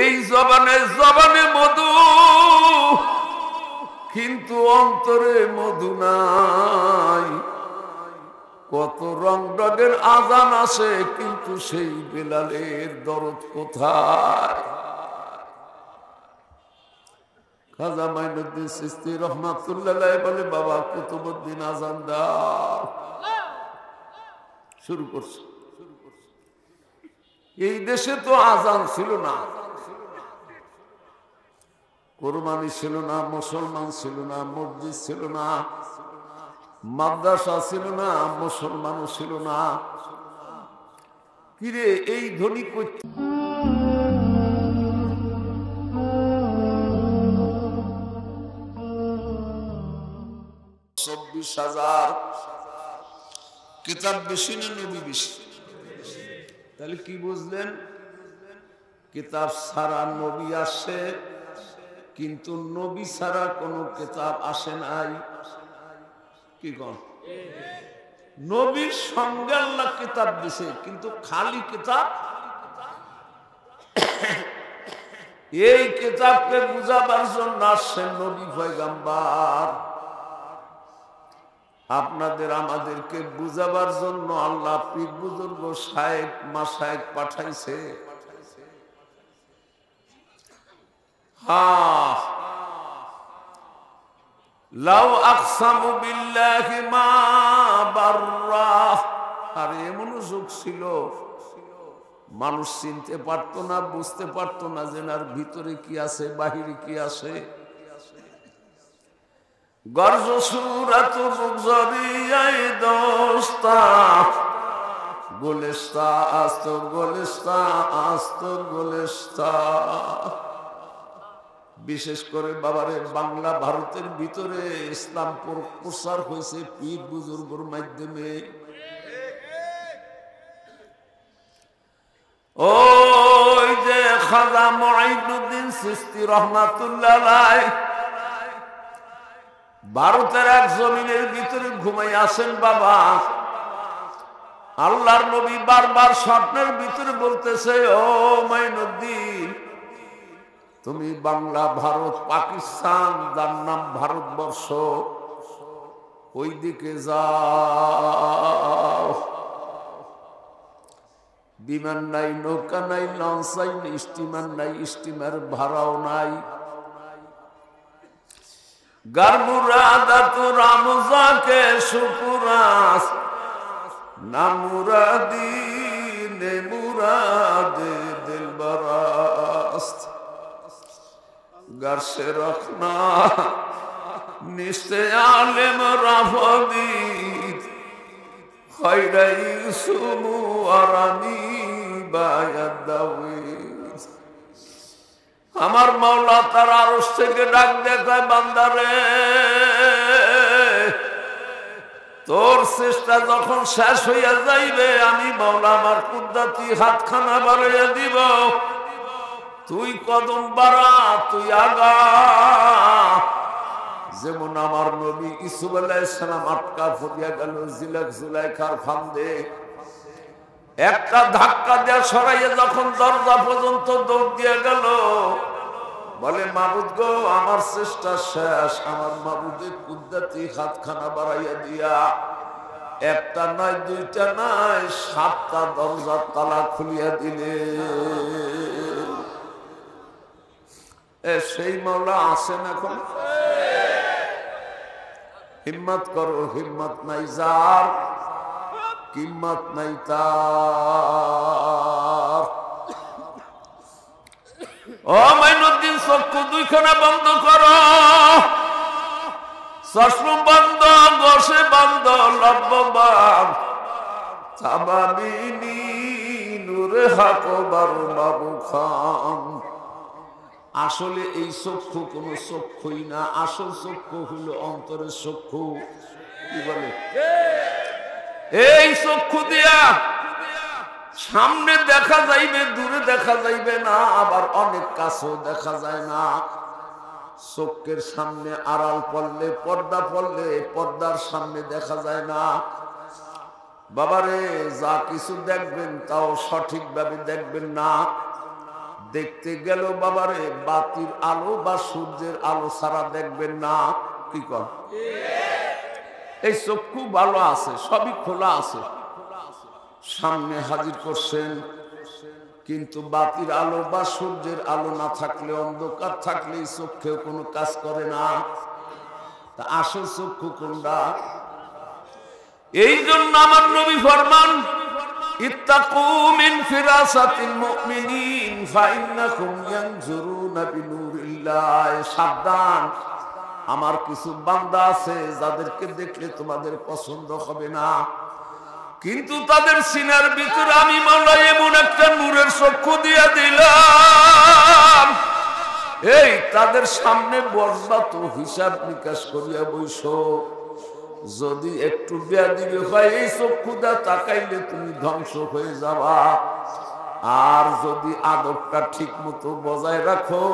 এই জবানে জবানে মধু, কিন্তু অন্তরে মধু নাই। কত রং রঙের আজান আসে, কিন্তু সেই বেলালের দরদ কোথায়? খাজা মাইনুদ্দিন চিশতি রহমাতুল্লাহ বলে, বাবা কুতুবউদ্দিন আজান দাও। শুরু করছে। এই দেশে তো আজান ছিল না, কোরবানি ছিল না, মুসলমান ছিল না, মসজিদ ছিল না, মাদ্রাসা ছিল না, মুসলমানও ছিল না। কিরে এই ধ্বনি করতে 24,000 কিতাব বেশি না নবী বেশি? তাহলে কি বুঝলেন? কিতাব ছাড়া নবী আসে, কিন্তু নবী ছাড়া কোনো কিতাব আসে নাই। কি কোন? নবীর সঙ্গে আল্লাহ কিতাব দিছে, কিন্তু খালি কিতাব। এই কিতাবকে বুঝাবার জন্য আসছেন নবী পয়গম্বর। আপনাদের আমাদেরকে বুঝাবার জন্য আল্লাহ পীর বুজুর্গ শায়েখ মাশায়েখ পাঠাইছে। লাউ আকসামু বিল্লাহি মা বাররা। আর এমন যুগ ছিল মানুষ চিনতে পারতো না, বুঝতে পারতো না যে এর ভিতরে কি আছে, বাহিরে কি আছে। গর্জ সুরাত বুগজরিয়াই দোস্তা, গোলেস্তা আস্ত গোলেস্তা আস্ত গোলেস্তা। বিশেষ করে বাবারে বাংলা ভারতের ভিতরে ইসলাম প্রচার হয়েছে পীর বুজুর্গের মাধ্যমে। ওই যে খাজা মুঈনুদ্দিন চিশতি রহমাতুল্লাহ আলাইহি ভারতের এক জমিনের ভিতরে ঘুমাই আছেন বাবা। আল্লাহর নবী বারবার স্বপ্নের ভিতরে বলতেছে, ও মাইনুদ্দিন, তুমি বাংলা, ভারত, পাকিস্তান, যার নাম ভারতবর্ষ, ওই দিকে যাও। বিমান নাই, নৌকা নাই, লঞ্চ নাই, স্টিমার নাই, স্টিমার ভাড়াও নাই। গারমুরাদাত রামজাকে সুপুরাস, না মুরাদি নে মুরাদে দিলবরাস্ত। গারসে রখনা নিস্তে আলেম রাফদিদ, খৈরাই সুমু আরামি বায়াদাউদ। আমার মাওলা তার আরশ থেকে ডাক দেখায়, বান্দারে তোর চেষ্টা যখন শেষ হইয়া যাইবে, আমি মাওলা আমার কুদরতি হাতখানা বাড়াইয়া দিব। তুই কদম বাড়া, তুই আগা। যেমন আমার নবী ইউসুফ আলাইহিস সালাম আটকা পড়িয়া গেল জুলাইখার ফান্দে, একটা ধাক্কা দেয়া সরাইয়া যখন দরজা পর্যন্ত দৌড় দিয়ে গেল, বলে মাবুদ গো, আমার চেষ্টা শেষ। আমার মাবুদের কুদরতি হাতখানা বাড়াইয়া দিয়া একটা নয়, দুইটা নয়, 7টা দরজার তালা খুলিয়া দিলে। সেই মাওলা আছেন এখন? হিম্মত করো, হিম্মত নাই যার, কিম্মত নাই তার। ও মাইনুদ্দিন, চক্ষু দুইখানা বন্ধ করো, চশমা বন্ধ, বসে বন্ধ, লব্বাব তাবাবিনি নূরে হাকবার বাবু খান। আসলে এই চক্ষু কোন চক্ষুই না, আসল চক্ষু হইল অন্তরের চক্ষু। কি বলে? এই চক্ষু দিয়া সামনে দেখা যাইবে, দূরে দেখা যাইবে না, আবার অনেক কাছেও দেখা যায় না। চোখের সামনে আড়াল পড়লে, পর্দা পড়লে, পর্দার সামনে দেখা যায় না। বাবারে, যা কিছু দেখবেন তাও সঠিকভাবে দেখবেন না। দেখতে গেল বাবারে বাতির আলো বা সূর্যের আলো ছাড়া দেখবেন না। কি কর, এই চক্ষু ভালো আছে, সবই খোলা আছে, সামনে হাজির করছেন, কিন্তু বাতির আলো বা সূর্যের আলো না থাকলে, অন্ধকার থাকলে এই চক্ষেও কোনো কাজ করে না। তা আসল চক্ষু কোনটা? এই জন্য আমার নবী ফরমান, ইত্তাকু মিন ফিরাসাতিল মুমিনিন ফাইন্নাকুম ইয়ানজুরুনা বিনুরিল্লাহ। সাবধান, আমার কিছু বান্দা আছে যাদেরকে দেখলে তোমাদের পছন্দ হবে না, কিন্তু তাদের সিনার ভিতরে আমি মাওলা এমন একটা নূরের চক্ষু দিয়ে দিলাম, এই তাদের সামনে বসবা তো হিসাব নিকাশ করিয়া বইসো। যদি একটু বেয়াদবি হয় এই চক্ষুটা তাকাইলে তুমি ধ্বংস হয়ে যাবা। আর যদি আদবটা ঠিক মতো বজায় রাখো,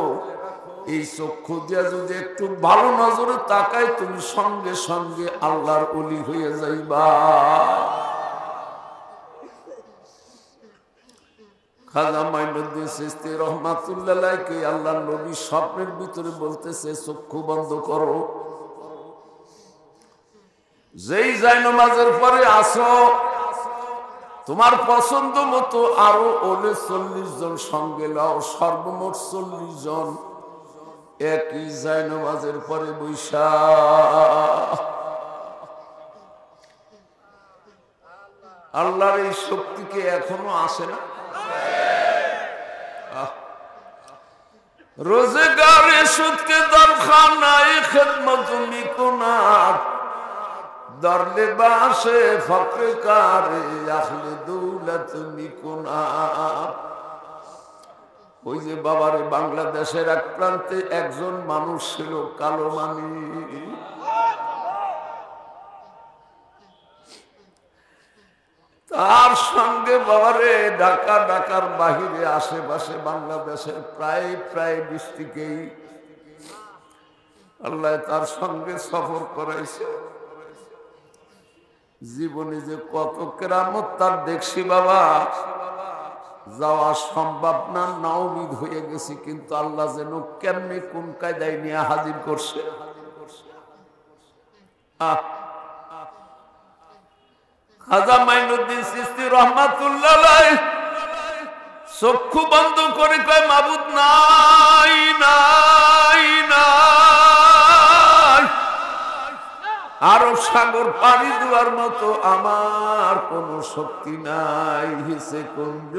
এই চক্ষু দিয়া যদি একটু ভালো নজরে তাকাই, তুমি সঙ্গে সঙ্গে আল্লাহর ওলি হয়ে যাইবা। খাজা মাইনুদ্দিন চিশতি রহমাতুল্লাহ আলাইহি আল্লাহর নবী স্বপ্নের ভিতরে বলতেছে, চক্ষু বন্ধ করো। যেই জায়নামাজের পরে আসো, তোমার পছন্দ মতো আরো ওলে 40 জন সঙ্গে লাও, সর্বমোট 40 জন একই জায়নামাজের পরে বৈশা। আল্লাহর এই শক্তিকে এখনো আসে না। রোজগারে সুদকে দরখানায় খেদমত মিকুনাত, দরলে বাসে ফকরে কারে আহলে দৌলত মিকুনাত। ওই যে বাবারে বাংলাদেশের এক প্রান্তে একজন মানুষ ছিল কালো মানি, তার সঙ্গে বাবারে ঢাকার বাহিরে আশেপাশে বাংলাদেশের প্রায় ডিস্ট্রিক্টেই আল্লাহ তার সঙ্গে সফর করাইছে। জীবনে যে কত কেরামত তার দেখছি বাবা, যাওয়া সম্ভব না, নাউমিদ হয়ে গেছি, কিন্তু আল্লাহ যেন কেমনে কোন কায়দায় নিয়ে হাজির করছে। খাজা মাইনুদ্দিন চিশতি রহমাতুল্লাহ আলাইহি চক্ষু বন্ধ করে কয়, মাবুদ নাই নাই নাই, আরব সাগর পাড়ি দেওয়ার মতো আমার কোনো শক্তি নাই। হিসে কুঞ্জ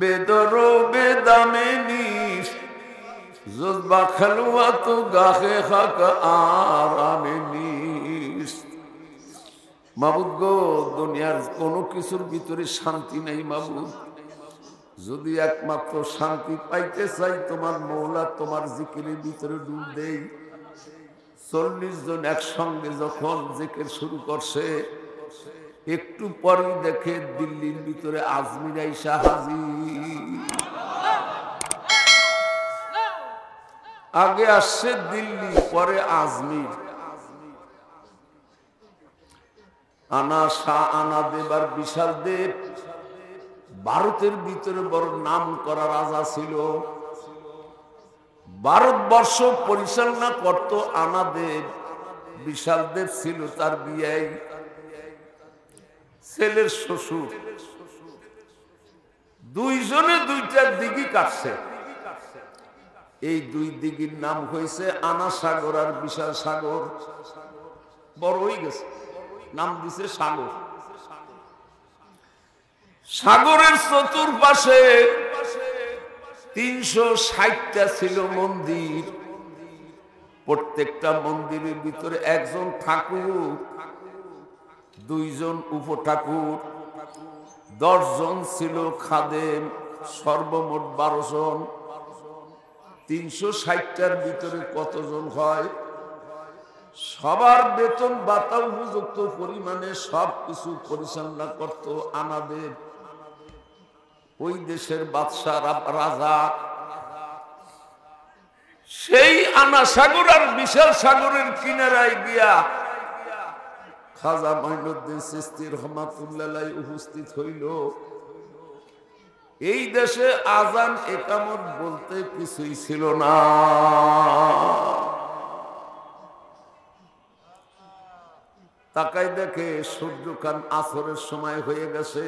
বেদর বেদামে নিস জজবা খেলুয়া তো গাহে খাক আরামে নিস। মাবুদ গো, দুনিয়ার কোনো কিছুর ভিতরে শান্তি নেই মাবুদ। যদি একমাত্র শান্তি পাইতে চাই, তোমার মৌলা তোমার জিকিরের ভিতরে ডুব দেই। 40 জন একসঙ্গে যখন জিকির শুরু করছে, একটু পরেই দেখে দিল্লির ভিতরে আজমির আইসা হাজির। আগে আসছে দিল্লি, পরে আজমির। আনা শাহ আনা দেব আর বিশাল দেব ভারতের ভিতরে বড় নাম করা রাজা ছিল। ভারতবর্ষ পরিচালনা করত আনা দেব, বিশাল দেব ছিল তার বিয়াই, ছেলের শ্বশুর। দুইজনে দুইটা দিঘি কাটছে। এই দুই দিঘির নাম হয়েছে আনা সাগর আর বিশাল সাগর। বড় হয়ে গেছে, নাম দিছে সাগর। সাগরের চতুর্পাশে 360টা ছিল মন্দির। প্রত্যেকটা মন্দিরের ভিতরে একজন ঠাকুর, 2 জন উপঠাকুর, 10 জন ছিল খাদেম, সর্বমোট 12 জন। 360টার ভিতরে কতজন হয়? সবার বেতন ভাতা উপযুক্ত পরিমাণে সবকিছু পরিচালনা করত আনাদের ওই দেশের বাদশা রাজা। সেই আনা সাগর আর বিশাল সাগরের কিনারায় গিয়া খাজা মাইনুদ্দিন চিশতি রহমাতুল্লাহ আলাইহি উপস্থিত হইল। এই দেশে আজান একামত বলতে কিছুই ছিল না। তাকাই দেখে সূর্যখান আসরের সময় হয়ে গেছে।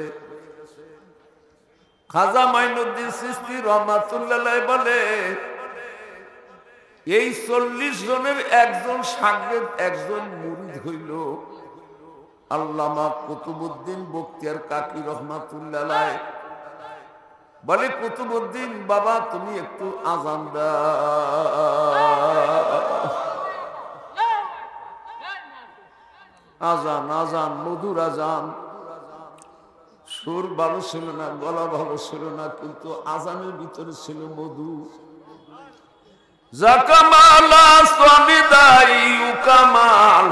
খাজা মাইনুদ্দিন চিশতি রহমাতুল্লাহ বলে, এই 40 জনের একজন শাগরেদ, একজন মুরিদ হইল আল্লামা কুতুবউদ্দিন বখতিয়ার কাকি রহমাতুল্লাহ। বলে, কুতুবউদ্দিন বাবা তুমি একটু আজান দাও। আজান আজান মধুর আজান। সুর ভালো ছিল না, গলা ভালো ছিল না, কিন্তু আজানের ভিতরে ছিল মধু। জাকামালা সাবিদাই উকামাল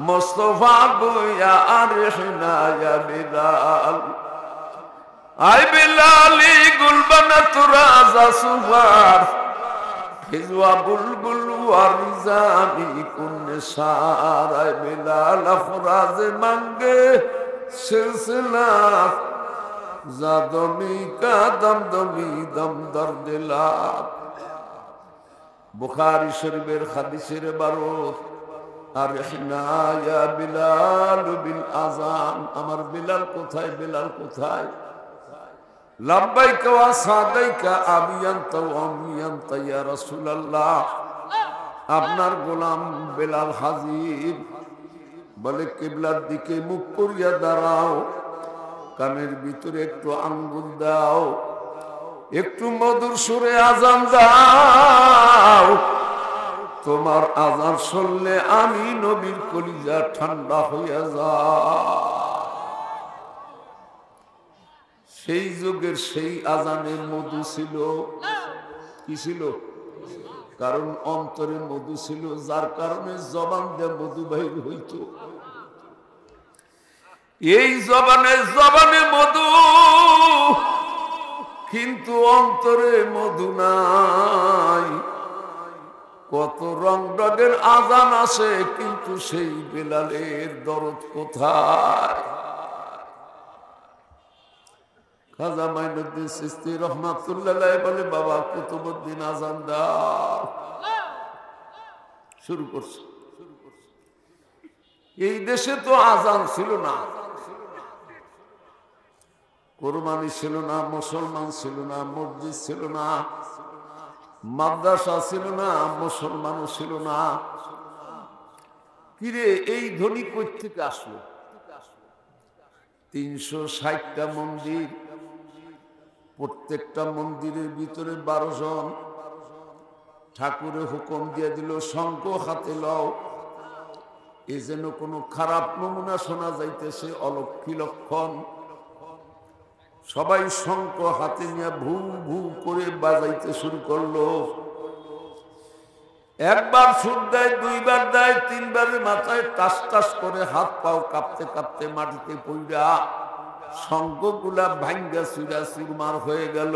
মুস্তাফা গোয়া আরহনা ইয়া বিলাল। আই বিলালি গুলবানাত রাজা সুফার হিজওয়া বুলবুল ওয়ারিজানি কুনসার। আই বিলাল আফরাজ মাঙ্গে সিলসিলা জাদমি কা দমদমি দম দর্দিলা। বুখারী শরীফের হাদিসের 12 আরহনা ইয়া বিলাল বিল আযান। আমার বিলাল কোথায়, বিলাল কোথায়? লাব্বাইকা ওয়া সাদাইকা আবিয়ান্তা ওয়া আমিয়ান্তা ইয়া রাসূলুল্লাহ। আপনার গোলাম বিলাল হাজির। বলে, কিবলার দিকে মুখ করিয়া দাঁড়াও, কানের ভিতরে একটু আঙ্গুল দাও, একটু মধুর সুরে আজান দাও। তোমার আজান শুনলে আমি নবীর কলিজা ঠান্ডা হইয়া যায়। সেই যুগের সেই আজানের মধু ছিল। কি ছিল? কারণ অন্তরে মধু ছিল, যার কারণে জবান দিয়ে মধু বাহির হইত। এই জবানে মধু, কিন্তু অন্তরে মধু নাই। কত রং রঙের আজান আছে, কিন্তু সেই বেলালের দরদ কোথায়? খাজা মাইনুদ্দিন চিশতি রহমাতুল্লাহ বলে, বাবা কুতুবউদ্দিন আজান দাও। শুরু করছে। এই দেশে তো আজান ছিল না, কোরবানি ছিল না, মুসলমান ছিল না, মসজিদ ছিল না, মাদ্রাসা ছিল না, মুসলমানও ছিল না। কিরে, এই ধনী কই থেকে আসলো? 360টা মন্দির, প্রত্যেকটা মন্দিরের ভিতরে 12 জন। ঠাকুরের হুকুম দিয়ে দিল, শঙ্খ হাতে লও। এই যেন কোনো খারাপ নমুনা শোনা যাইতেছে, অলক্ষী লক্ষণ। সবাই শঙ্খ হাতে নিয়ে ভু ভু করে বাজাইতে শুরু করলো। একবার সুর দেয়, 2বার দেয়, 3বারের মাথায় টাস টাস করে হাত পাও কাঁপতে কাঁপতে মাটিতে পড়া শঙ্খগুলা ভাঙ্গা চুরা চুরমার হয়ে গেল।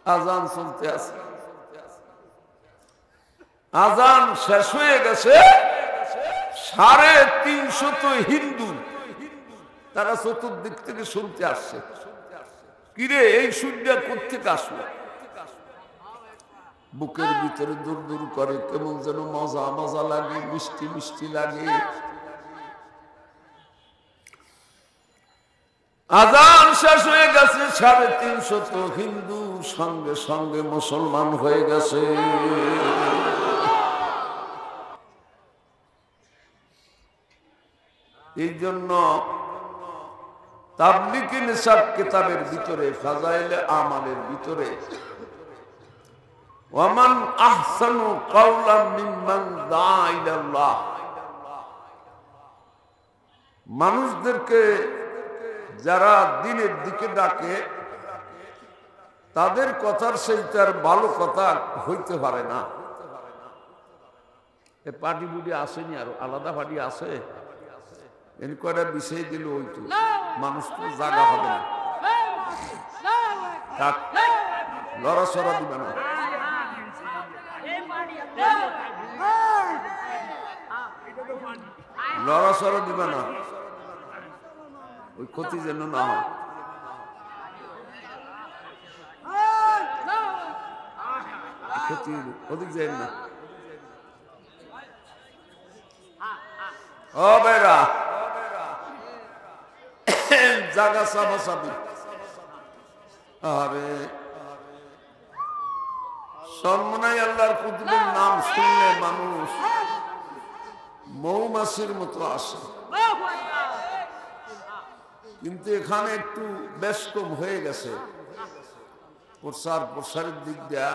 আজান চলতে আছে। আজান শেষ হয়ে গেছে। 350 হিন্দু তারা চতুর্দিক থেকে শুনতে আসছে। কিরে, এই সুরটা কোত্থেকে আসলো? বুকের ভিতরে দূর দূর করে, কেমন যেন মজা মজা লাগে, মিষ্টি মিষ্টি লাগে। আজান শেষ হয়ে গেছে। 350 হিন্দু সঙ্গে সঙ্গে মুসলমান হয়ে গেছে। এই জন্য তাবলিগি নিসাব কিতাবের ভিতরে, ফাজাইলে আমালের ভিতরে, ওয়ামান আহসানু কাওলাম মিম্মান দাআ ইলাল্লাহ, মানুষদেরকে যারা দিনের দিকে ডাকে তাদের কথার সেইটার ভালো কথা হইতে পারে না। এ পার্টি বুটি আসেনি, আরো আলাদা পার্টি আছে। এর কয়টা বিষয় দিল, ওই তো মানুষ তো জায়গা হবে না, লড়াচড়া দিবে না। লড়াচড়া দিবে না। ওই ক্ষতি যেন না হয়। ক্ষতি ওদিক যায় না। ও বেরা জাগা সাবা সাবি। আরে সর্বনাই আল্লাহর কুতুবের নাম শুনলে মানুষ মৌমাছির মতো আসে, কিন্তু এখানে একটু বেশ কম হয়ে গেছে প্রসারের দিক দিয়া,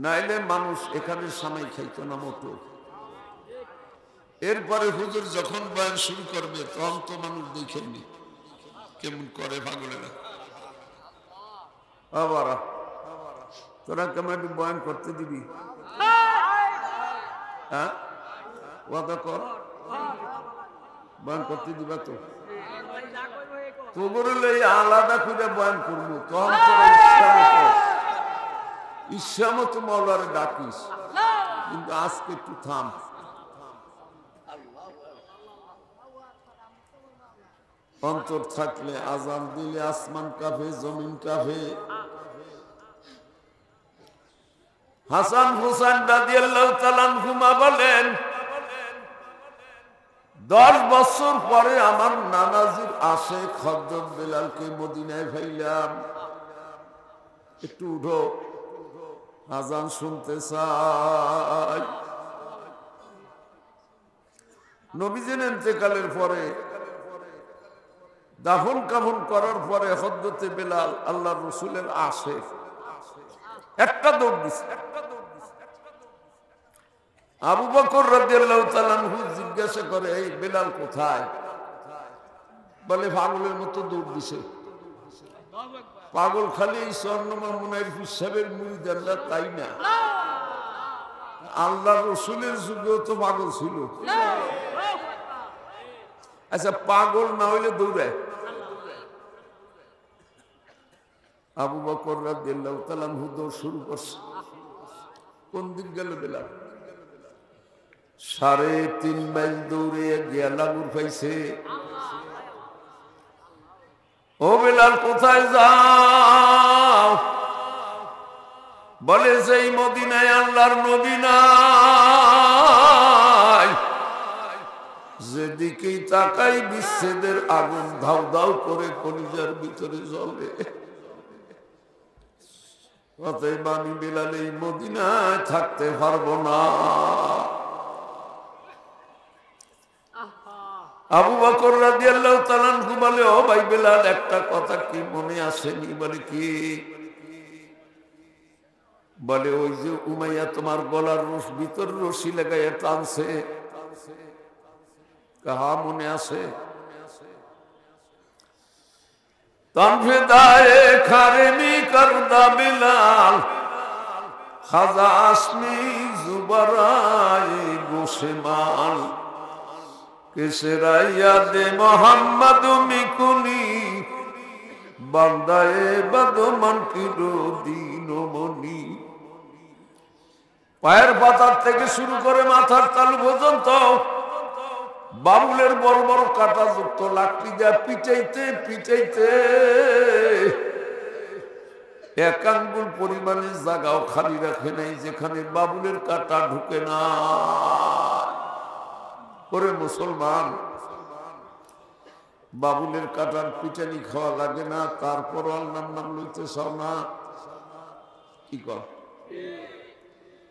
নাইলে মানুষ এখানে সামাই খাইত না মতো। এরপরে হুজুর যখন বয়ান শুরু করবে তখন তো মানুষ দেখেনি কেমন করে পাগলেরা। আবার তোরা কেমন একটু বয়ান করতে দিবি? হ্যাঁ ওয়াদা কর, বয়ান করতে দিবা তো? তোর আলাদা করে বয়ান করবো, তখন ইচ্ছা মতো মৌলারে ডাকিস, কিন্তু আজকে একটু থাম। অন্তর থাকলে আজান দিলে আসমান কাঁপে, জমিন কাঁপে। হাসান হুসাইন রাদিয়াল্লাহু তাআলা আনহুমা বলেন, 10 বছর পরে আমার নানাজির আশেক হযরত বেলালকে মদিনায় পাইলাম। একটু উঠো, আজান শুনতে চাই। নবীজির ইন্তেকালের পরে দাফন কাফন করার পরে হযরতে বেলাল আল্লাহর রাসূলের আশেক একটা দৌড় দিছে। আবু বকর রাদিয়াল্লাহু তাআলা আনহু জিজ্ঞাসা করে, এই বেলাল কোথায়? বলে পাগলের মতো দৌড় দিছে। পাগল খালি এই স্বর্ণমা মুনাইর সাহেবের মুরিদানরা তাই না, আল্লাহর রাসূলের যুগেও তো পাগল ছিল। আচ্ছা পাগল না হইলে দৌড়ায়? আবু বকর রাদিয়াল্লাহু তাআলা আনহু দৌড় শুরু করছে। কোন দিক গেল বেলাল? 3.5 মাইল দৌড়ে গিয়া লাগুর পাইছে। ও বেলাল কোথায় যাও? বলে সেই মদিনায় আল্লাহর নবী নাই, যেদিকেই তাকাই বিচ্ছেদের আগুন ধাউ ধাউ করে কলিজার ভিতরে জ্বলে। অতএব আমি বেলাল এই মদিনায় থাকতে পারবো না। আবু বকর রাদিয়াল্লাহু তাআলা আনহু বলে, ও ভাই বেলাল একটা কথা কি মনে আসেনি? বলে কি? বলে ওই যে উমাইয়া তোমার গলার ভিতর রশি লাগাইয়া টানছে, কাহা মনে আছে? তনফেদায়ে খারেমি করদা বেলাল খাজা আসমি জুবরায়ে গোশেমাল কেসরাইয়া দে মোহাম্মদ মিকুনি বান্দায়ে বদমান কিরো দিনমণি। পায়ের পাতার থেকে শুরু করে মাথার তালু পর্যন্ত বাবুলের বড় বড় কাটা যুক্ত লাকড়ি যা পিটাইতে পিটাইতে এক আঙ্গুল পরিমাণে জায়গাও খালি রাখে নাই যেখানে বাবুলের কাটা ঢুকে না। ওরে মুসলমান, বাবুলের কাটার পিটানি খাওয়া লাগে না, তারপর আল্লাহর নাম লইতে চাও না? কি কর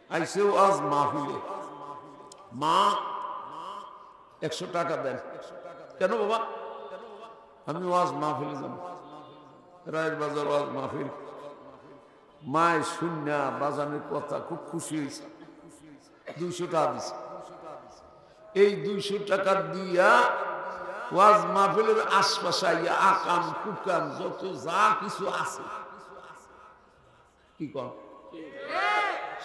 আইসেও আজ মাহফিলে, মা 100 টাকা দেন। কেন বাবা? আমি ওয়াজ মাহফিলে যাব, রায়ের বাজার ওয়াজ মাহফিল। মায় শুননা বাজানের কথা খুব খুশি হয়েছে, 200 টাকা দিছে। এই 200 টাকা দিয়া ওয়াজ মাহফিলের আশপাশে আইয়া আকাম কুকাম যত যা কিছু আছে, কি কর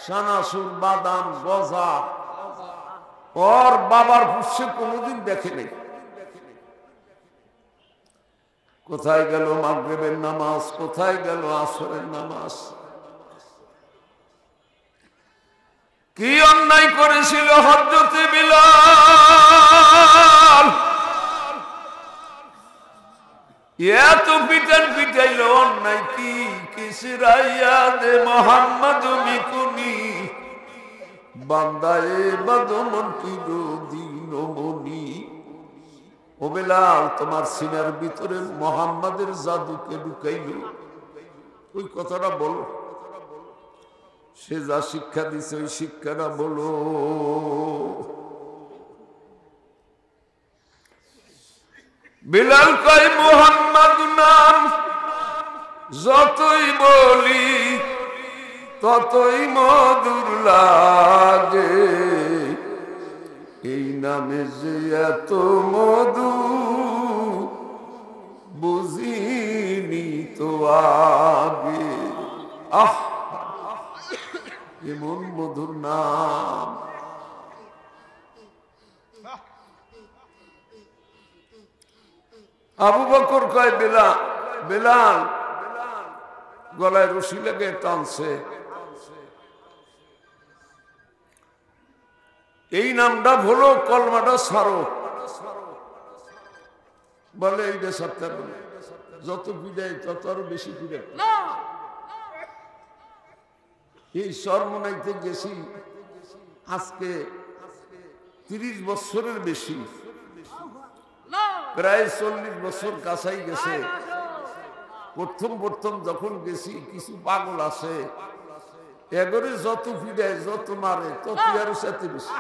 সানাসুর বাদাম গজা ওর বাবার পুষে কোনোদিন দেখে নেই। কোথায় গেল মাগরিবের নামাজ? কোথায় গেল আসরের নামাজ? কি অন্যায় করেছিল হযরতে বিলাল? এত পিটান পিটাইল অন্যায় কি কিসরাইয়া দে মোহাম্মদ মিকুনি বান্দায়ে বাদমন কি দিনমণি। ও বেলাল, তোমার সিনার ভিতরে মোহাম্মদের জাদুকে ঢুকাইল, ওই কথাটা বলো। সে যা শিক্ষা দিছে ওই শিক্ষাটা বলো। বেলাল কয় মোহাম্মদ নাম যতই বলি ততই মধুর লাগে, এই নামে যে এত মধু বুঝিনি তো আগে। আহ, এমন মধুর নাম। আবু বকর কয় বেলাল, বেলাল গলায় রশি লেগে টানছে, এই নামটা ভুলো, কলমাটা ছাড়ো। বলে এইটা সত্যার বলে, যত পিড়াই তত আরো বেশি পিড়াই। এই সরমনাইতে গেছি আজকে 30 বছরের বেশি, প্রায় 40 বছর কাছাই গেছে। প্রথম প্রথম যখন গেছি কিছু পাগল আছে, এগরে যত ফিরায় যত মারে তত আরো সাথে বেশি।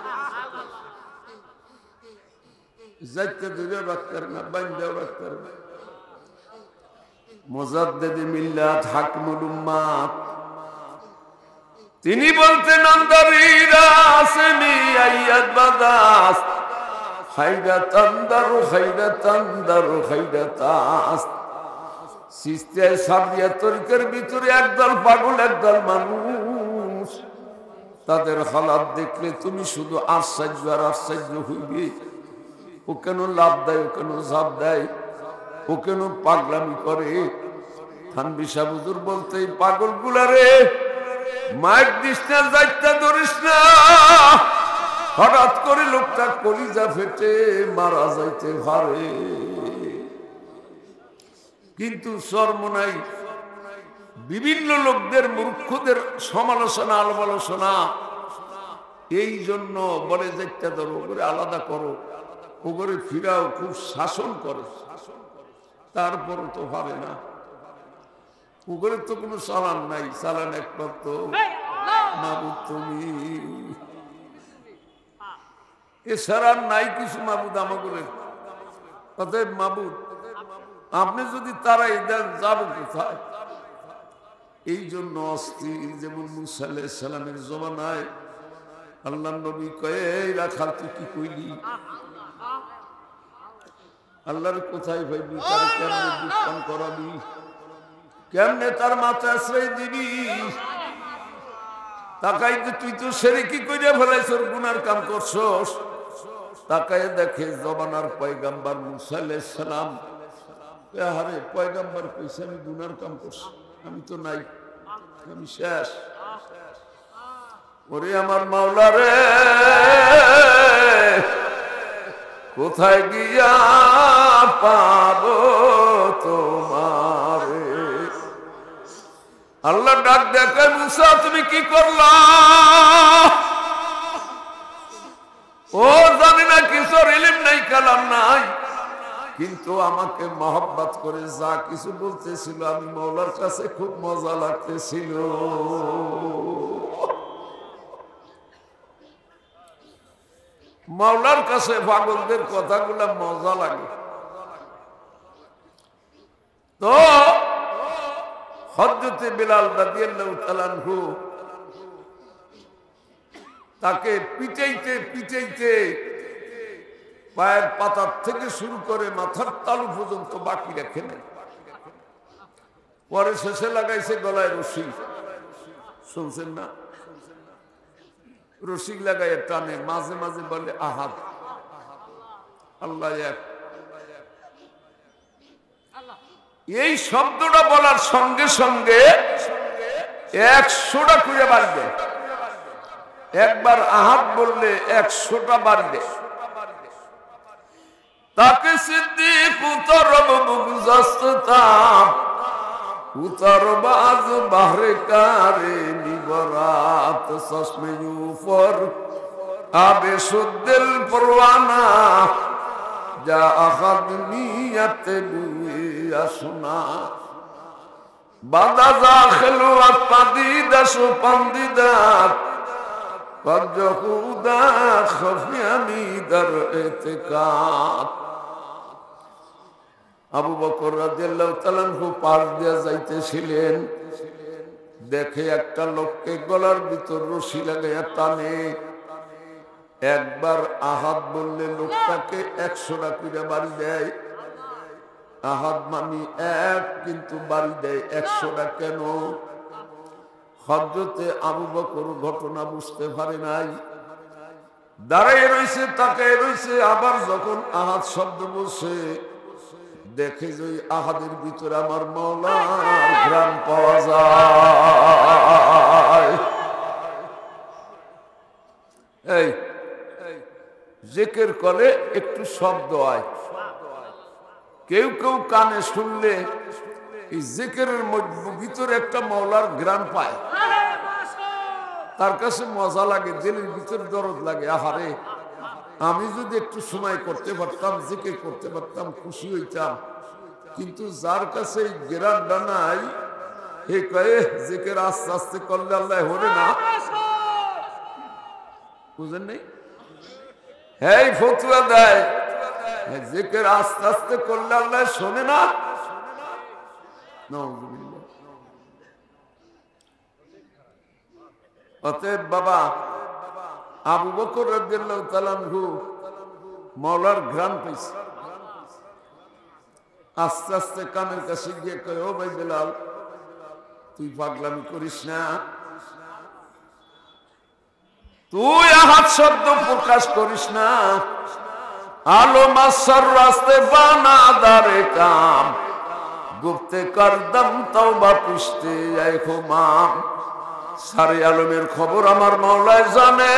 যাইতে ধরে রাখতে না, বাইন্দাও রাখতে না। মুজাদ্দিদ মিল্লাত হাকিমুল উম্মাত তিনি বলতেন আন্দারিরা আসেনি আইয়াত বাদাস খাইরাত আন্দারু খাইরাত আন্দারু খাইরাতাস। সিস্তে সাবিয়া তরিকার ভিতরে একদল পাগল একদল মানুষ, তাদের হালাত দেখলে তুমি শুধু আশ্চর্য আর আশ্চর্য হইবে। ও কেন লাভ দেয়, ও কেন ঝাঁপ দেয়, ও কেন পাগলামি করে। থানভী সাহেব হুজুর বলতে, পাগল গুলারে মাইক দিস না, যাইতে ধরিস না, হঠাৎ করে লোকটা কলিজা ফেটে মারা যাইতে পারে। কিন্তু শর্মনাই বিভিন্ন লোকদের মূর্খদের সমালোচনা আলোচনা, এই জন্য বলে যাইতে ধরো, ওগুলো আলাদা করো, ওগুলো ফিরাও, খুব শাসন করে, তারপরও তো পারে না। ওগুলো তো কোনো চালান নাই, চালান একমাত্র মাবুদ তুমি, এছাড়া নাই কিছু মাবুদ আমাগুলো। অতএব মাবুদ আপনি যদি তারাই দেন যাবো কোথায়? এই জন্য অস্থির। যেমন মুসা আলাইহিস সালামের জমানায় আল্লাহর নবী কয়ে, রাখাল তুই কি কইলি? আল্লাহর কোথায় ভাইবি, তার কেমনে দুষ্কাম করাবি, কেমনে তার মাথা আশ্রয় দিবি? তাকাই তুই তো শিরকি কইরা ফেলাইছস, গুনার কাম করছস। তাকায় দেখে জমানার পয়গাম্বর মুসা আলাইহিস সালাম, আরে পয়গাম্বর কইছে আমি গুনার কাম করছি, আমি তো নাই, আমি শেষ। ওরে আমার মাওলা রে, কোথায় গিয়া পাবো তোমারে? আল্লাহ ডাক দেখে, মুসা তুমি কি করলা? ও জানি না, কিছুর ইলম নাই, কালাম নাই, কিন্তু আমাকে মহব্বত করে যা কিছু বলতেছিল আমি মাওলার কাছে খুব মজা লাগতেছিল। মাওলার কাছে পাগলদের কথাগুলা মজা লাগে। তো হযরতে বিলাল রাদিয়াল্লাহু তাআলা আনহু তাকে পিটাইতে পিটাইতে পায়ের পাতার থেকে শুরু করে মাথার তালু পর্যন্ত বাকি রাখে নাই। পরে শেষে লাগাইছে গলায় রশি, শুনছেন না? রশি লাগাইয়া টানে, মাঝে মাঝে বলে আহাদ, আল্লাহ এক। এই শব্দটা বলার সঙ্গে সঙ্গে 100টা করে বাড়বে। একবার আহাদ বললে 100টা বাড়বে। তাকে সিদ্দিক উতরব বুগজস্তাম উতরবাজ বাহরে কারে নিবরাত চশমে উপর আবে সুদ্দিল পরওয়ানা যা আখাদ নিয়াতে বুয়া শোনা বাদা জাখলু আপাদিদা সুপান্দিদাত পজ খুদা খফিয়ামি দর ইতিকাদ। আবু বকর রাদিয়াল্লাহু তাআলা আনহু পার দিয়ে যাইতেছিলেন, দেখে একটা লোককে গলার ভিতর রশি লাগাইয়া টানে। একবার আহাদ বললে লোকটাকে 100 টাকা বাড়ি দেয়। আহাদ মানি এক, কিন্তু বাড়ি দেয় 100 টাকা কেন? হযরতে আবু বকর ঘটনা বুঝতে পারে নাই, দাঁড়িয়ে রয়েছে, তাকায় রয়েছে। আবার যখন আহাদ শব্দ বলছে, দেখে যে আহাদের ভিতরে আমার মাওলার ঘ্রাণ পাওয়া যায়। এই জিকির করে একটু শব্দ হয়, কেউ কেউ কানে শুনলে এই জিকিরের ভিতরে একটা মাওলার ঘ্রাণ পায়, তার কাছে মজা লাগে, দিলের ভিতরে দরদ লাগে। আহারে, আমি যদি একটু সময় করতে পারতাম, জিকির করতে পারতাম, খুশি হইতাম। কিন্তু যার কাছে এই ঘ্রাণটা নাই, হে কয়ে জিকির আস্তে আস্তে করলে আল্লাহ হরে না। বুঝেন নেই? এই ফতুয়া দেয় জিকির আস্তে আস্তে করলে আল্লাহ শোনে না। অতএব বাবা, আবু বকর রাদিয়াল্লাহু তাআলা আনহু মাওলার ঘ্রাণ পেয়েছে। আস্তে আস্তে কানের কাছে গিয়ে কয়, ও ভাই বেলাল, তুই পাগলামি করিস না, তুই আহাদ শব্দ প্রকাশ করিস না। আলো মাসার রাস্তে বানা দারে কাম গুপ্তে করদম তওবা পুষতে যায় খুমাম। সারে আলমের খবর আমার মাওলায় জানে,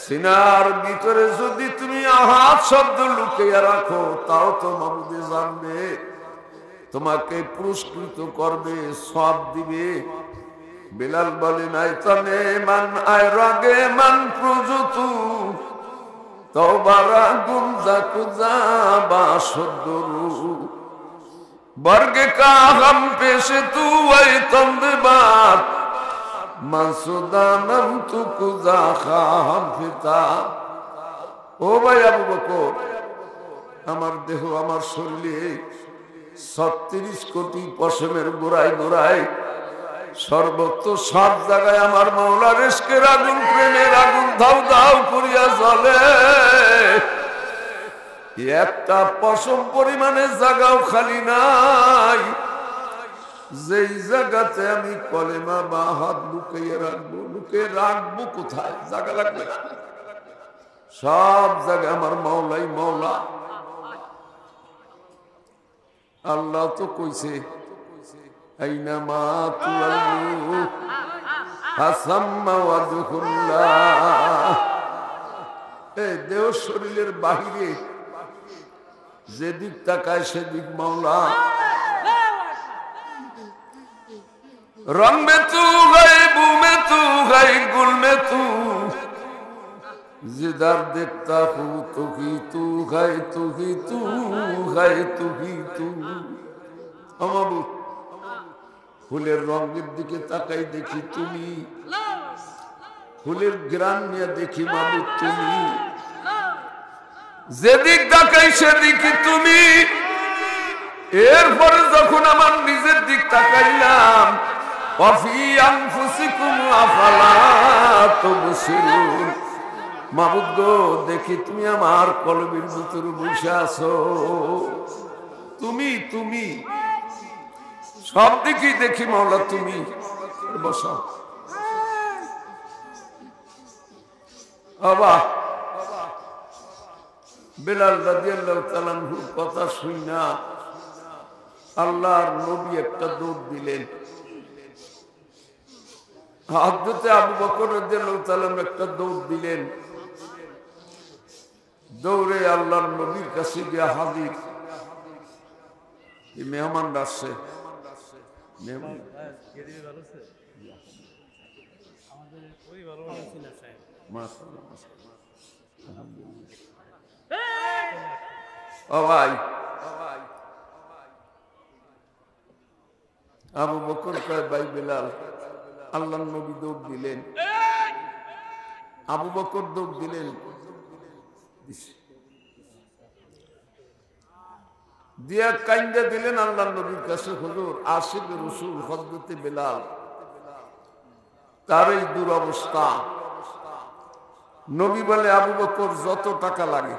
সিনার ভিতরে যদি তুমি আহাদ শব্দ লুকিয়ে রাখো, তাও তো মাবুদে জানবে, তোমাকে পুরস্কৃত করবে, সওয়াব দিবে। বিলাল বলে, নাই তনে মান আয় রাগে মান প্রযুতু তওবারা গুমজা কুজা বা সদ্দরু বর্গে কা হাম পেশে তু ওই তন্দবাত মাসুদানম তু কুজা খাম ফিতা। ও ভাই আবু বকর, আমার দেহ, আমার শরীরে 36 কোটি পশমের গোড়ায় গোড়ায় সর্বত্র সব জায়গায় আমার মাওলার ইশকের আগুন, প্রেমের আগুন ধাউ ধাউ করিয়া জ্বলে। একটা পশম পরিমাণে জায়গাও খালি নাই যেই জায়গাতে আমি কলেমা বা হাত লুকিয়ে রাখবো। লুকিয়ে রাখবো কোথায়? জায়গা লাগবে না, সব জায়গায় আমার মাওলাই মাওলা। আল্লাহ তো কইছে, আইনামা তুয়াল্লু ফাসাম্মা ওয়াজহুল্লাহ। এই দেহ শরীরের বাহিরে যেদিক তাকায় সেদিক মাওলা। রং মে তু গায়ে, বু মে তু গায়ে, গুল মে তু, जिधर देखता हूँ तू ही तू है, तू ही तू है, तू ही तू। আমাবু ফুলের রঙের দিকে তাকাই দেখি তুমি, ফুলের গ্রান নিয়ে দেখি মাবুদ তুমি, যেদিক তাকাই সেদিকে তুমি। এরপরে যখন আমার নিজের দিক তাকাইলাম, ওয়াফি আনফুসিকুম আফালা তুবসিরুন, মাবুদ গো, দেখি তুমি আমার কলবের ভিতরে বসে আছো। তুমি তুমি সব দিকেই দেখি মাওলা, তুমি বসো। বাবা বেলাল রাদিয়াল্লাহু তাআলা আনহু কথা শুনা আল্লাহর নবী একটা দৌড় দিলেন। হযরতে আবু বকর রাদিয়াল্লাহু তাআলা একটা দৌড় দিলেন। দৌড়ে আল্লাহর নবীর কাছে গিয়া হাজির। এই মেহমান আসছে, ও ভাই আবু বকর কয় ভাই বেলাল। আল্লাহর নবী দৌড় দিলেন, আবু বকর দৌড় দিলেন, দিয়া কাইন্দা দিলেন আল্লাহর নবীর কাছে, হুজুর আশিক রাসূল হযরত বেলাল, তার এই দুরবস্থা। নবী বলে আবু বকর যত টাকা লাগে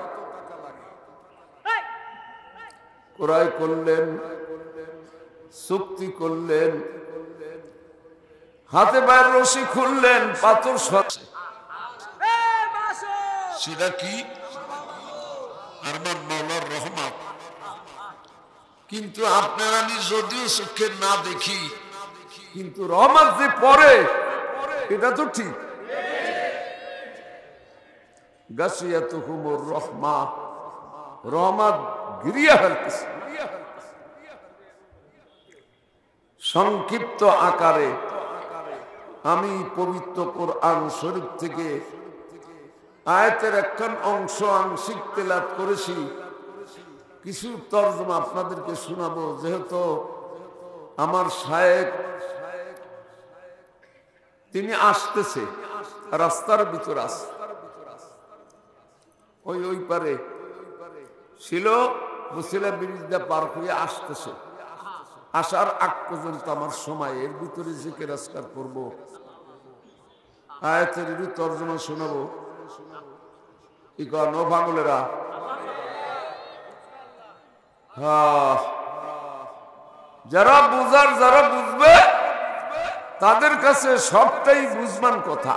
ক্রয় করলেন, চুক্তি করলেন, হাতে বাইর রশি খুললেন, পাথর সেটা কি আমার মৌলার রহমত। কিন্তু আপনার আমি যদিও চোখে না দেখি, কিন্তু রহমত যে পড়ে এটা তো ঠিক। গাছিয়াতুহুমুর রহমা, রহমত গিরিয়া ফেলতেছে। সংক্ষিপ্ত আকারে আমি পবিত্র কোরআন শরীফ থেকে আয়াতের একখান অংশ আংশিক তেলাওয়াত করেছি, কিছু তরজমা আপনাদেরকে শোনাবো। যেহেতু আমার শায়েখ তিনি আসতেছে, রাস্তার ভিতর আছে, ওই পারে ছিল, বসিলা ব্রিজটা পার হয়ে আসতেছে। আসার আগ পর্যন্ত আমার সময়, এর ভিতরে জিকির আজকার করবো, আয়াতের তর্জমা শোনাবো। ও ভাঙলেরা, যারা বুঝার, যারা বুঝবে তাদের কাছে সবটাই বুঝবান কথা।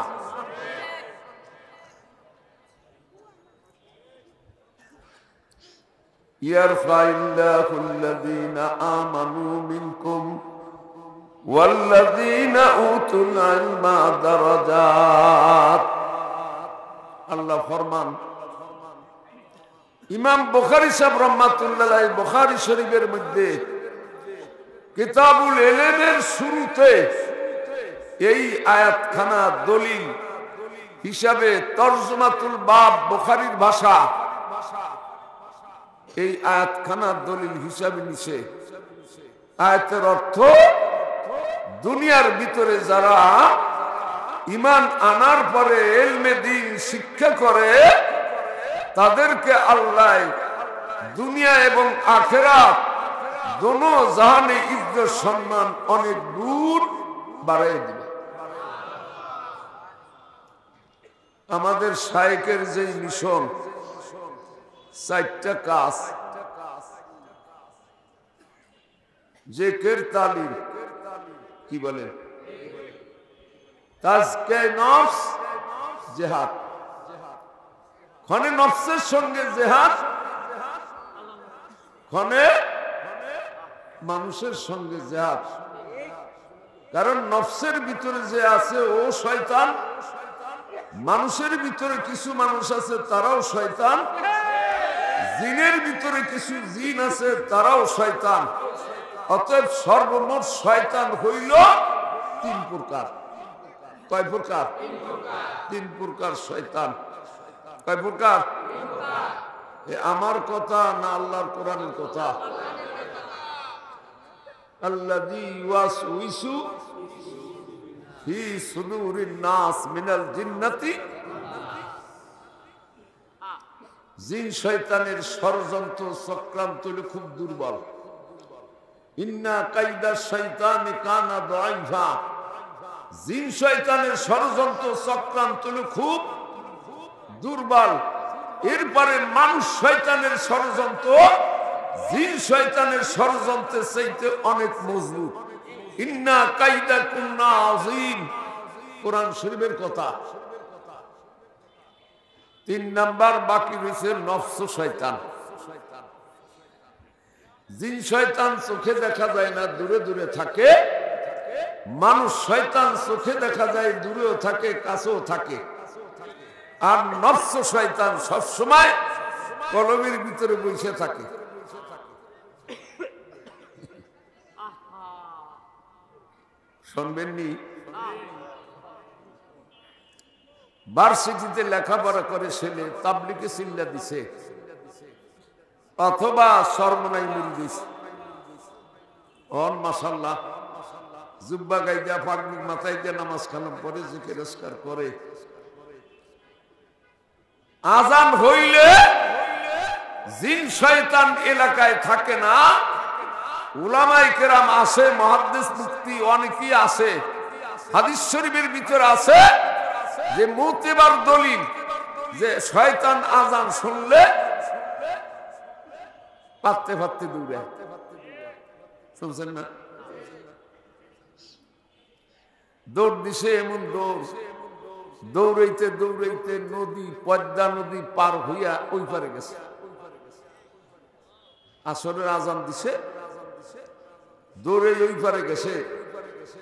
ইয়ারফাইল্লাহুল্লাযীনা আমানু মিনকুম ওয়াল্লাযীনা উতুল ইলমা দারাজাত। আল্লাহ ফরমান, ইমাম বুখারী সাহেব রাহমাতুল্লাহ আলাইহি বুখারী শরীফের মধ্যে কিতাবুল ইলমের শুরুতে এই আয়াতখানা দলিল হিসাবে তরজমাতুল বাব, বুখারীর ভাষা, এই আয়াতখানা দলিল হিসাবে নিছে। আয়াতের অর্থ, দুনিয়ার ভিতরে যারা ঈমান আনার পরে ইলমে দ্বীন শিক্ষা করে তাদেরকে আল্লাহ দুনিয়া এবং আখিরাত দোনো জাহানে ইজ্জত সম্মান অনেক দূর বাড়ায় দিবে। আমাদের শায়েখের যে মিশন, 4টা কাজ, জিকির, তালিম, কি বলে, তাজকিয়া নফস, জিহাদ। ক্ষণে নফসের সঙ্গে জিহাদ, ক্ষণে মানুষের সঙ্গে জিহাদ। কারণ নফসের ভিতরে যে আছে ও শয়তান, মানুষের ভিতরে কিছু মানুষ আছে তারাও শয়তান, জিনের ভিতরে কিছু জিন আছে তারাও শয়তান। অতএব সর্বমোট শয়তান হইল 3 প্রকার। কয় প্রকার? 3 প্রকার শয়তান। কয় প্রকার? আমার কথা না আল্লাহর কোরআনের কথা? আল্লাযী ইউওয়াসউইসু ফি সুদুরিন নাস মিনাল জিন্নাতি। জিন শয়তানের ষড়যন্ত্র চক্রান্ত খুব দুর্বল। ইন্না কাইদা শাইতানি কানা দাঈফা। জিন শয়তানের ষড়যন্ত্র চক্রান্ত খুব দুর্বল। এরপরে মানুষ শয়তানের ষড়যন্ত্র জিন শয়তানের ষড়যন্ত্রের চাইতে অনেক মজবুত। ইন্না কাইদা কুন্না আযীম, কোরআন শরীফের কথা। 3 নাম্বার বাকি রয়েছে নফস শয়তান। জিন শয়তান চোখে দেখা যায় না, দূরে দূরে থাকে। মানুষ শয়তান চোখে দেখা যায়, দূরেও থাকে, কাছেও থাকে। আর নফস শয়তান সবসময় কলমের ভিতরে বসে থাকে। শুনবেননি? ভার্সিটিতে লেখাপড়া করে ছেলে তাবলিগে চিল্লা দিছে অথবা সরমনাই মুড়ি দিছে, অন মাশাআল্লাহ জুব্বা গাইদা পাগড়ি মাথায় দিয়ে নামাজ কালাম পড়ে জিকির আজকার করে। আজান হইলে জিন শয়তান এলাকায় থাকে না। উলামায়ে কেরাম আছে, মুহাদ্দিস মুফতি অনেকেই আছে, হাদিস শরীফের ভিতরে আছে যে মুতিবার দলিল যে শয়তান আজান শুনলে পাততে পাততে দৌড়ে। শুনছেন না? দৌড় দিছে, এমন দৌড়, দৌড়াইতে দৌড়াইতে নদী, পদ্মা নদী পার হইয়া ওই পারে গেছে। আসরের আজান দিছে, দৌড়ে ওই পারে গেছে।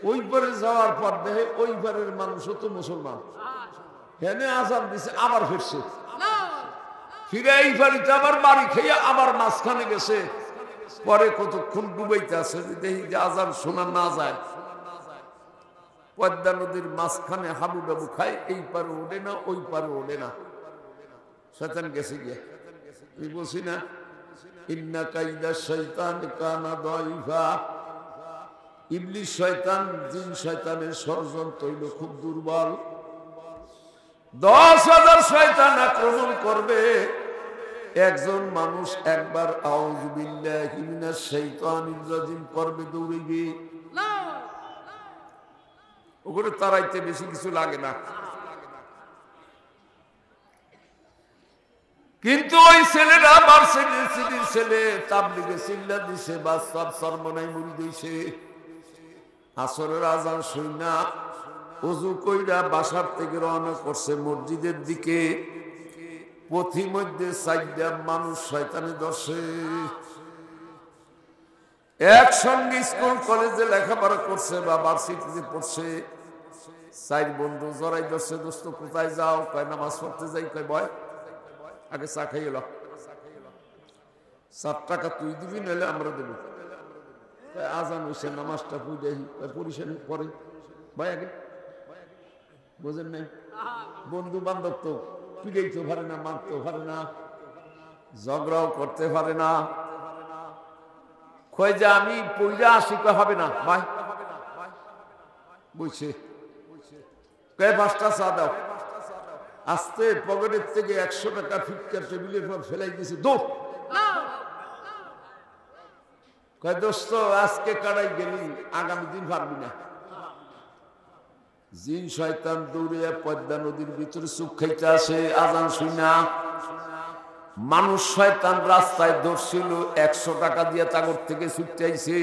ওই পারে যাওয়ার পর দেখে ওই পারের মানুষও তো মুসলমান, হেনে আজান দিছে, আবার ফিরছে, ফিরে এই বাড়িতে আবার বাড়ি খেয়ে আবার মাঝখানে গেছে। পরে কতক্ষণ ডুবাইতে আছে, দেখি যে আজান শোনা না যায়। পদ্মা নদীর মাঝখানে হাবু ডাবু খায়, এই পারে ওঠে না, ওই পারে ওঠে না। শয়তান গেছে গিয়ে তুই বলছি না, ইন্না কাইদা শয়তান কানা দাইফা, ইবলিস শয়তান, জিন শয়তানের ষড়যন্ত্র হইল খুব দুর্বল। 10,000 শয়তান আক্রমণ করবে, একজন মানুষ একবার আউযু বিল্লাহি মিনাশ শাইতানির রাজিম করবে, দৌড়াইবে। ওগুলো তারাইতে বেশি কিছু লাগে না। কিন্তু ওই ছেলেরা ভার্সিটির ছেলে তাবলিগে চিল্লা দিছে, বাস সব সর্বনাই মুড়ি দিছে। আসরের আজান শুইনা ওযু কইরা বাসার থেকে রওনা করছে মসজিদের দিকে। পথিমধ্যে 4টা মানুষ শয়তানে ধরছে। একসঙ্গে স্কুল কলেজে লেখাপড়া করছে বা ভার্সিটিতে পড়ছে। 4 বন্ধু জড়াই ধরছে, দোস্ত কোথায় যাও? কয় নামাজ পড়তে যাই। কয় বয় আগে চা খাই এলো, 7 টাকা তুই দিবি নাহলে আমরা দেবো। আজান হইছে, নামাজটা পুজাই পরিশানি পরে ভাই আগে। বোঝেন নাই? বন্ধু বান্ধব তো পিড়াইতে পারে না, মারতেও পারে না, ঝগড়াও করতে পারে না। কয় যে আমি পইরা আসি, কয় হবে না ভাই, বুঝছে? কয় 5টা চা দাও। আস্তে পকেটের থেকে 100 টাকা ফিটকার টেবিলের পর ফেলাই দিয়েছে, দৌড়। কয় দোস্ত আজকে কাটাই গেলি, আগামী দিন পারবি না। জিন শয়তান দৌড়ে পদ্মা নদীর ভিতরে চুপ খাইতে আসে আজান শুনা। মানুষ শয়তান রাস্তায় ধরছিল, 100 টাকা দিয়ে তাগর থেকে ছুটতে আইছে।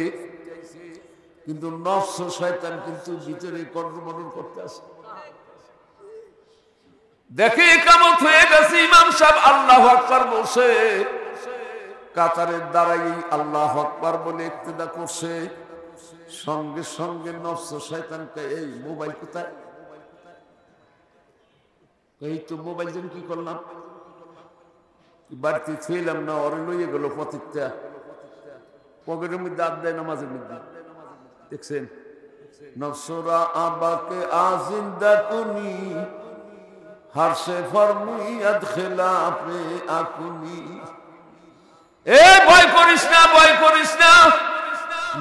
কিন্তু নফস শয়তান কিন্তু ভিতরে কর্মমণ্ডল করতে আসে। দেখে ইকামত হয়ে গেছে, ইমাম সাহেব আল্লাহু আকবার বলছে, কাতারের দ্বারাই আল্লাহু আকবার বলে ইক্তেদা করছে। সঙ্গে সঙ্গে নফস শয়তানকে, এই মোবাইল কোথায়? এই তো মোবাইল যেন কি করলাম, বাড়িতে ছিলাম না, ওরে লইয়ে গেল পথিকটা, পকেটের মধ্যে হাত দেয় নামাজের মধ্যে। দেখছেন? নফসরা আবাকে আজিন্দা তুমি হারসে ফরমুই আদখিলা আপনি আকুনি। এ ভয় করিস না, ভয় করিস না,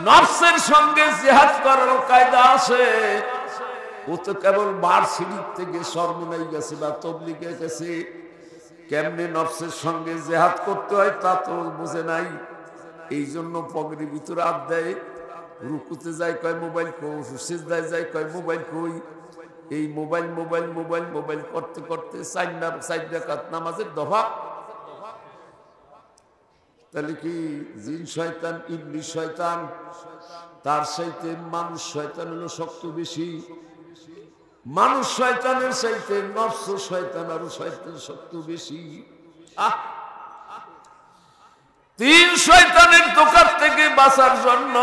নফসের সঙ্গে জিহাদ করার কায়দা আছে। ও তো কেবল ভার্সিটির থেকে সর্বনাই গেছে বা তবলিগে গেছে, কেমনে নফসের সঙ্গে জিহাদ করতে হয় তা তো বুঝে নাই। এই জন্য পকেটের ভিতরে হাত দেয়, রুকুতে যায় কয় মোবাইল কই, সিজদায় যায় কয় মোবাইল কই। এই মোবাইল মোবাইল মোবাইল মোবাইল করতে করতে 4 রাকাত নামাজের দফা। তাহলে কি জিন শয়তান, ইবলিস শয়তান, তার চাইতে মানুষ শয়তান হলো শক্ত বেশি। মানুষ শয়তানের চাইতে নফস শয়তান আরো শয়তান শক্ত বেশি। 3 শয়তানের দোকান থেকে বাঁচার জন্য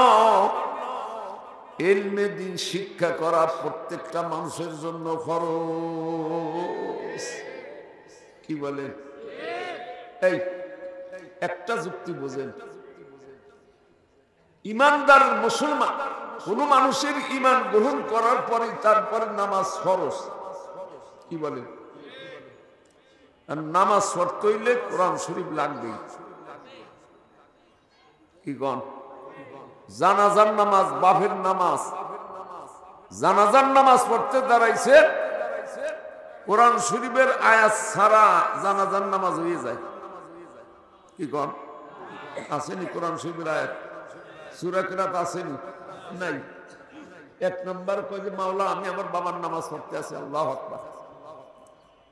ইলমে দ্বীন শিক্ষা করা প্রত্যেকটা মানুষের জন্য ফরজ। কি বলে? এই একটা যুক্তি বোঝেন, ইমানদার মুসলমান কোন মানুষের ইমান গ্রহণ করার পরে তারপরে নামাজ ফরজ, কি বলেন? আর নামাজ পড়তে হইলে কোরআন শরীফ লাগবেই, কি গণ? জানাজার নামাজ, বাফের নামাজ, জানাজার নামাজ পড়তে দাঁড়াইছে, কোরআন শরীফের আয়াত ছাড়া জানাজার নামাজ হয়ে যায়, কি গণ? আসেনি কোরআন শরীফের আয়াত? সূরা কিরাত আসেনি? নাই। এক নম্বর কই যে মাওলা আমি আমার বাবার নামাজ পড়তে আছি, আল্লাহু আকবার,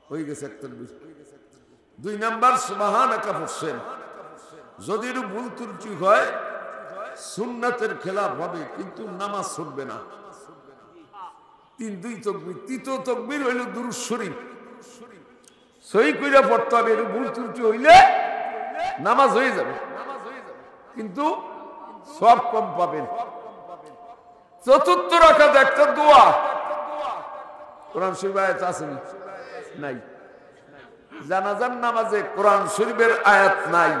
হয়ে গেছে 41। 2 নম্বর সুবহানাকা পড়ছেন, যদি ভুল ত্রুটি হয় সুন্নাতের খেলাফ হবে কিন্তু নামাজ ছুটবে না। 3 2 তাকবীর, তৃতীয় তাকবীর হইল দুরূদ শরীফ, সহি কইরা পড়তে হবে। এর ভুল ত্রুটি হইলে নামাজ হয়ে যাবে কিন্তু সব কম পাবেন। চতুর্থ রাকাতে একটা দোয়া, কোরআন শরীফ আয়াত আছে নাই? জানাজার নামাজে কোরআন শরীফের আয়াত নাই,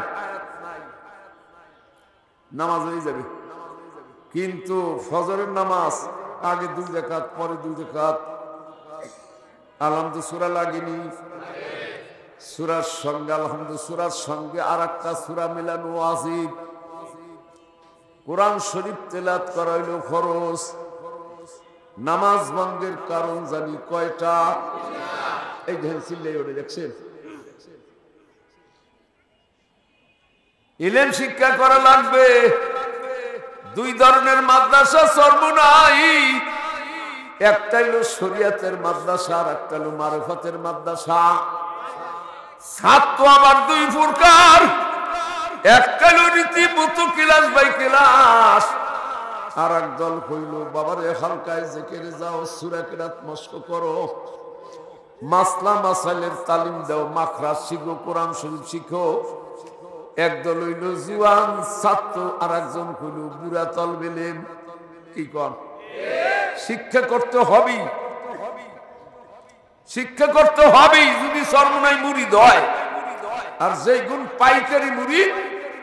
নামাজ হয়ে যাবে। কিন্তু ফজরের নামাজ আগে 2 রাকাত, পরে 2 রাকাত, আলহামদুলিল্লাহ সূরা লাগেনি, সূরার সঙ্গে আলহামদুলিল্লাহ সূরার সঙ্গে আর একটা সূরা মিলানো ওয়াজিব। কোরআন শরীফ তেলাওয়াত করা হইল ফরজ। নামাজ ভঙ্গের কারণ জানি কয়টা? এই দেখেন চিল্লাই ওঠে, দেখছেন? ইলম শিক্ষা করা লাগবে। 2 ধরনের মাদ্রাসা সর্বনাই, একটা হলো শরীয়তের মাদ্রাসা আর একটা হলো মারিফাতের মাদ্রাসা। ছাত্র আবার 2 প্রকার, একটা হলো রীতিমতো ক্লাস বাই ক্লাস, আর একদল হইল বাবার হালকায় জিকিরে যাও, সূরা কিরাত মস্ক করো, মাসলা মাসাইলের তালিম দাও, মাখরাজ শিখো, কোরআন শরীফ শিখো। একদল হইল জুয়ান ছাত্র, আর একজন হইল বুড়া তলবেলেন। কি কর? শিক্ষা করতে হবেই, শিক্ষা করতে হবেই যদি সর্বনাই মুরিদ হয়। আর যে গুণ পাইকারি মুরিদ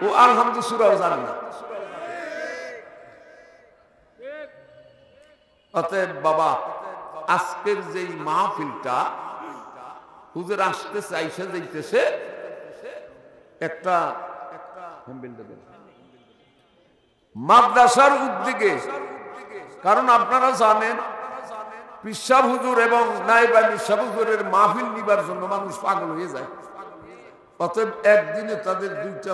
ও আলহামদুলিল্লাহ সূরাও জানে না। অতএব বাবা, আজকের যেই মাহফিলটা হুজুর আসতেছে, আইসা যাইতেছে, একটা মাদ্রাসার উদ্যোগে। কারণ আপনারা জানেন পীর সাহেব হুজুর এবং নায়েব আমির সাহেব হুজুরের মাহফিল নিবার জন্য মানুষ পাগল হয়ে যায়। অতএব একদিনে তাদের 2টা